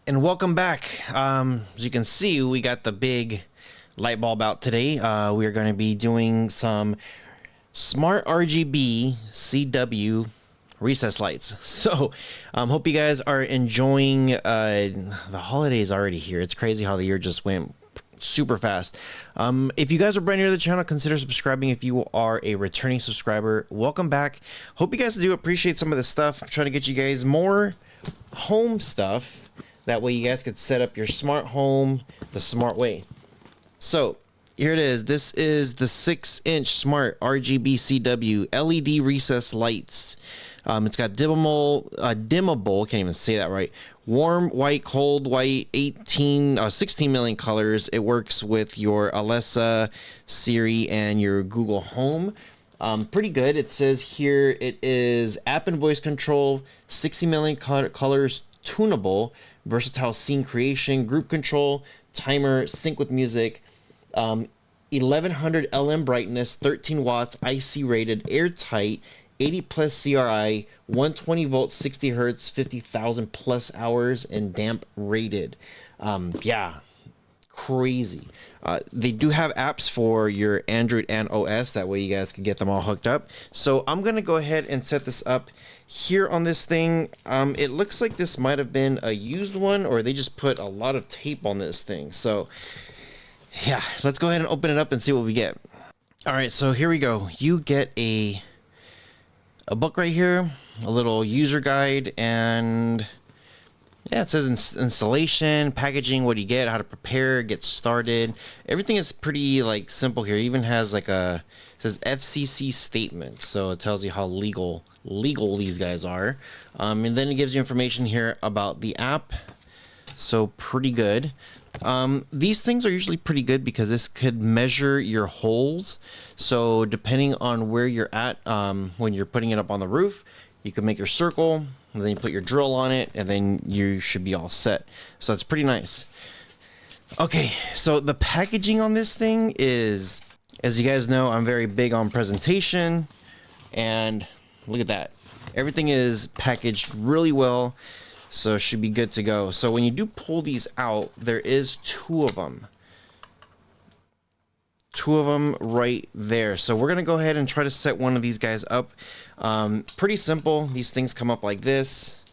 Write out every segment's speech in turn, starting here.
And welcome back. As you can see, we got the big light bulb out today. We are going to be doing some smart RGB CW recess lights. So hope you guys are enjoying the holidays already here. It's crazy how the year just went super fast. If you guys are brand new to the channel, consider subscribing. If you are a returning subscriber, welcome back. Hope you guys do appreciate some of this stuff. I'm trying to get you guys more home stuff. That way you guys could set up your smart home the smart way. So here it is. This is the 6-inch smart RGB CW LED recess lights. It's got dimmable, can't even say that right. Warm white, cold white, 16 million colors. It works with your Alexa, Siri, and your Google Home. Pretty good. It says here it is app and voice control, 60 million colors, tunable, versatile scene creation, group control, timer, sync with music, 1100 LM brightness, 13 watts, IC rated, airtight, 80 plus CRI, 120 volts, 60 hertz, 50,000 plus hours, and damp rated. Yeah, crazy. They do have apps for your Android and OS. That way you guys can get them all hooked up. So I'm going to go ahead and set this up here on this thing. It looks like this might have been a used one, or they just put a lot of tape on this thing. So yeah, let's go ahead and open it up and see what we get. All right, so here we go. You get a book right here, a little user guide, and yeah, it says installation, packaging, what do you get, how to prepare, get started. Everything is pretty like simple here. It even has like it says FCC statement, so it tells you how legal these guys are. And then it gives you information here about the app. So pretty good. These things are usually pretty good because this could measure your holes. So depending on where you're at, when you're putting it up on the roof, you can make your circle, and then you put your drill on it, and then you should be all set. So that's pretty nice. Okay, so the packaging on this thing is, as you guys know, I'm very big on presentation, and look at that. Everything is packaged really well, so it should be good to go. So when you do pull these out, there is two of them. Two of them right there. So we're gonna go ahead and try to set one of these guys up. Pretty simple. These things come up like this,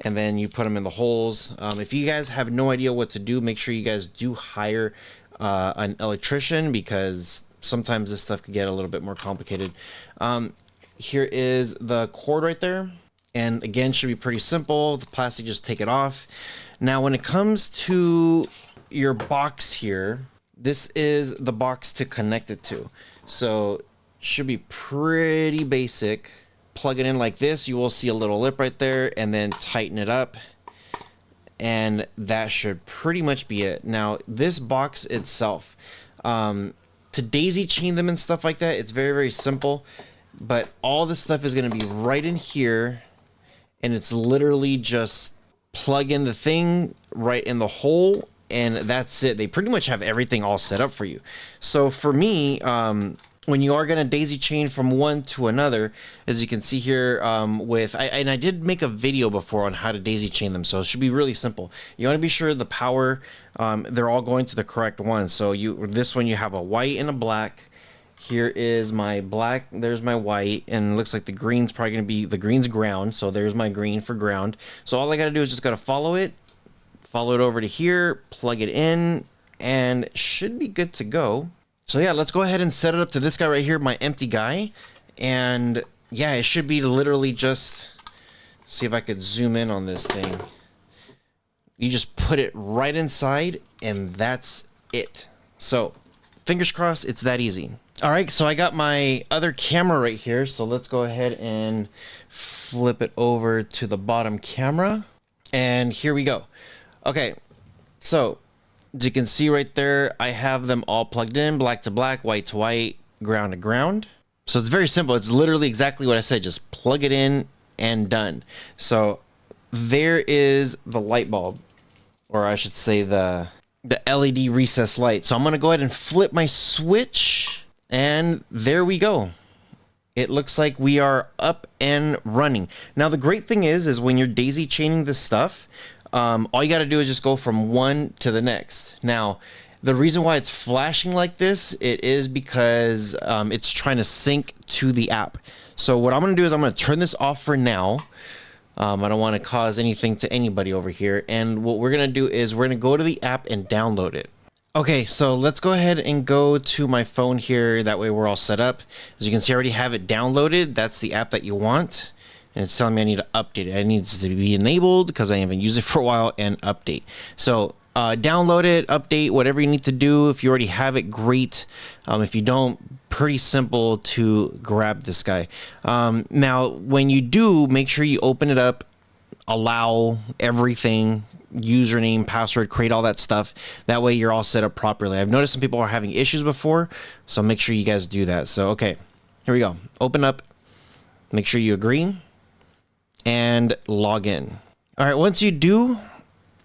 and then you put them in the holes. If you guys have no idea what to do, make sure you guys do hire an electrician, because sometimes this stuff could get a little bit more complicated. Here is the cord right there, and again, should be pretty simple. The plastic, just take it off. Now when it comes to your box here, this is the box to connect it to. So should be pretty basic. Plug it in like this. You will see a little lip right there, and then tighten it up. And that should pretty much be it. Now this box itself, to daisy chain them and stuff like that, it's very, very simple. But all this stuff is going to be right in here. And it's literally just plug in the thing right in the hole, and that's it. They pretty much have everything all set up for you. So for me, when you are going to daisy chain from one to another, as you can see here, I did make a video before on how to daisy chain them, so it should be really simple. You want to be sure the power, they're all going to the correct one. So this one, you have a white and a black. Here is my black, there's my white, and it looks like the green's probably going to be, the green's ground, so there's my green for ground. So all I got to do is just got to follow it over to here, plug it in, and it should be good to go. So yeah, let's go ahead and set it up to this guy right here, my empty guy. And yeah, it should be literally just, see if I could zoom in on this thing. You just put it right inside, and that's it. So fingers crossed, it's that easy. All right, so I got my other camera right here, so let's go ahead and flip it over to the bottom camera, and here we go. Okay, so as you can see right there, I have them all plugged in, black to black, white to white, ground to ground. So it's very simple. It's literally exactly what I said. Just plug it in and done. So there is the light bulb, or I should say the LED recess light. So I'm going to go ahead and flip my switch, and there we go. It looks like we are up and running. Now, the great thing is when you're daisy chaining this stuff, all you got to do is just go from one to the next. Now, the reason why it's flashing like this, it is because it's trying to sync to the app. So what I'm going to do is I'm going to turn this off for now. I don't want to cause anything to anybody over here. And what we're going to do is we're going to go to the app and download it. Okay, so let's go ahead and go to my phone here. That way we're all set up. As you can see, I already have it downloaded. That's the app that you want. And it's telling me I need to update it. It needs to be enabled because I haven't used it for a while, and update. So download it, update, whatever you need to do. If you already have it, great. If you don't, pretty simple to grab this guy. Now, when you do, make sure you open it up, allow everything, username, password, create all that stuff. That way you're all set up properly. I've noticed some people are having issues before, so make sure you guys do that. So, okay, here we go. Open up, make sure you agree, and log in. All right, once you do,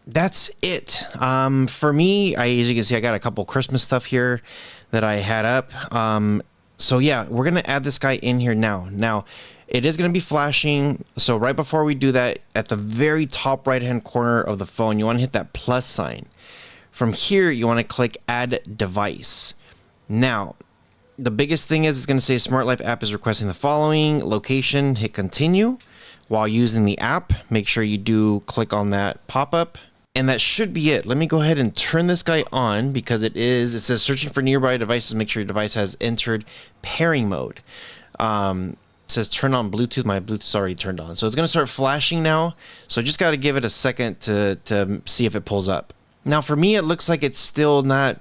that's it. For me, as you can see, I got a couple Christmas stuff here that I had up. So yeah, we're gonna add this guy in here now. Now, it is gonna be flashing. So right before we do that, at the very top right-hand corner of the phone, you wanna hit that plus sign. From here, you wanna click Add Device. Now, the biggest thing is it's gonna say Smart Life app is requesting the following location. Hit continue. While using the app, make sure you do click on that pop-up. And that should be it. Let me go ahead and turn this guy on because it says searching for nearby devices. Make sure your device has entered pairing mode. It says turn on Bluetooth. My Bluetooth's already turned on. So it's going to start flashing now. So just got to give it a second to see if it pulls up. Now for me, it looks like it's still not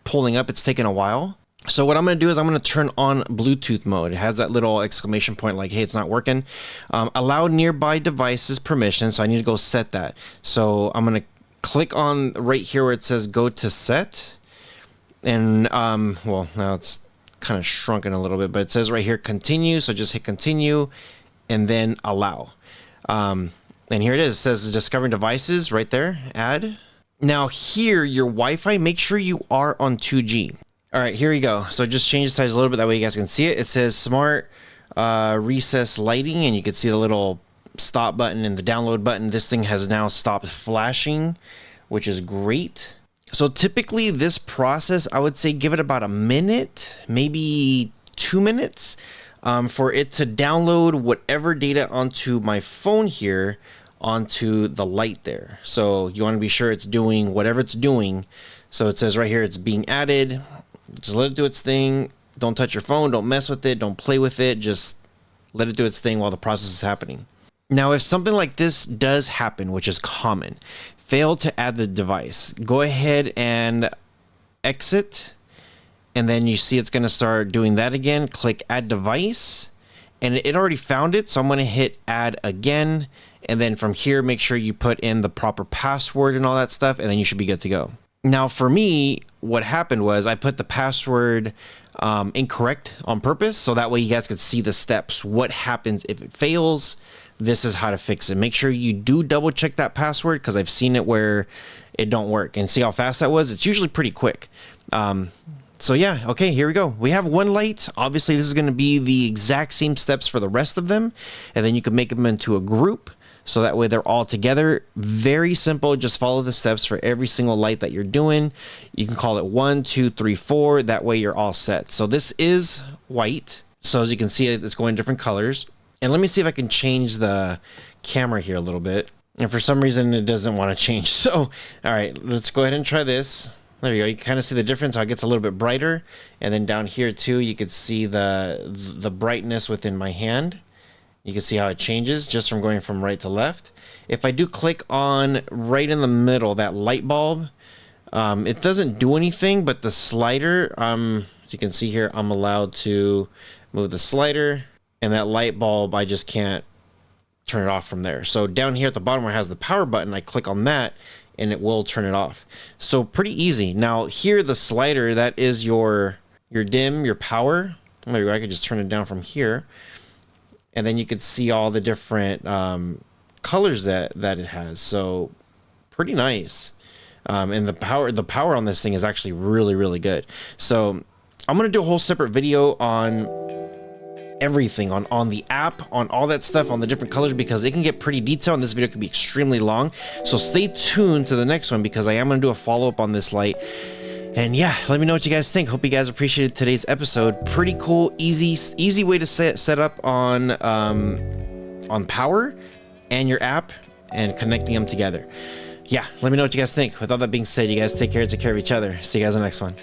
pulling up. It's taking a while. So what I'm going to do is I'm going to turn on Bluetooth mode. It has that little exclamation point like, hey, it's not working. Allow nearby devices permission. So I need to go set that. So I'm going to click on right here where it says go to set. And, well, now it's kind of shrunken a little bit, but it says right here, continue. So just hit continue and then allow. And here it is. It says discovering devices right there. Add. Now here, your Wi-Fi, make sure you are on 2G. All right, here we go. So just change the size a little bit. That way you guys can see it. It says smart recess lighting, and you can see the little stop button and the download button. This thing has now stopped flashing, which is great. So typically this process, I would say give it about a minute, maybe 2 minutes for it to download whatever data onto my phone here onto the light there. So you want to be sure it's doing whatever it's doing. So it says right here, it's being added. Just let it do its thing. Don't touch your phone. Don't mess with it. Don't play with it. Just let it do its thing while the process is happening. Now, if something like this does happen, which is common, fail to add the device, go ahead and exit. And then you see it's going to start doing that again. Click add device. And it already found it. So I'm going to hit add again. And then from here, make sure you put in the proper password and all that stuff. And then you should be good to go. Now for me, what happened was I put the password incorrect on purpose, so that way you guys could see the steps. What happens if it fails? This is how to fix it. Make sure you do double check that password because I've seen it where it don't work. And see how fast that was? It's usually pretty quick. So yeah, okay, here we go. We have one light. Obviously, this is going to be the exact same steps for the rest of them. And then you can make them into a group. So that way they're all together. Very simple. Just follow the steps for every single light that you're doing. You can call it 1, 2, 3, 4. That way you're all set. So this is white. So as you can see, it's going different colors. And let me see if I can change the camera here a little bit. And for some reason, it doesn't want to change. So, all right, let's go ahead and try this. There you go. You can kind of see the difference. How it gets a little bit brighter. And then down here too, you can see the brightness within my hand. You can see how it changes just from going from right to left. If I do click on right in the middle, that light bulb, it doesn't do anything, but the slider, as you can see here, I'm allowed to move the slider, and that light bulb, I just can't turn it off from there. So down here at the bottom where it has the power button, I click on that, and it will turn it off. So pretty easy. Now here, the slider, that is your dim, your power. There you go. I could just turn it down from here. And then you could see all the different colors that it has. So pretty nice. And the power on this thing is actually really, really good. So I'm going to do a whole separate video on everything on the app, on all that stuff, on the different colors, because it can get pretty detailed and this video could be extremely long. So stay tuned to the next one because I am going to do a follow-up on this light. And yeah, let me know what you guys think. Hope you guys appreciated today's episode. Pretty cool, easy way to set up on power and your app and connecting them together. Yeah, let me know what you guys think. With all that being said, you guys take care of each other. See you guys in the next one.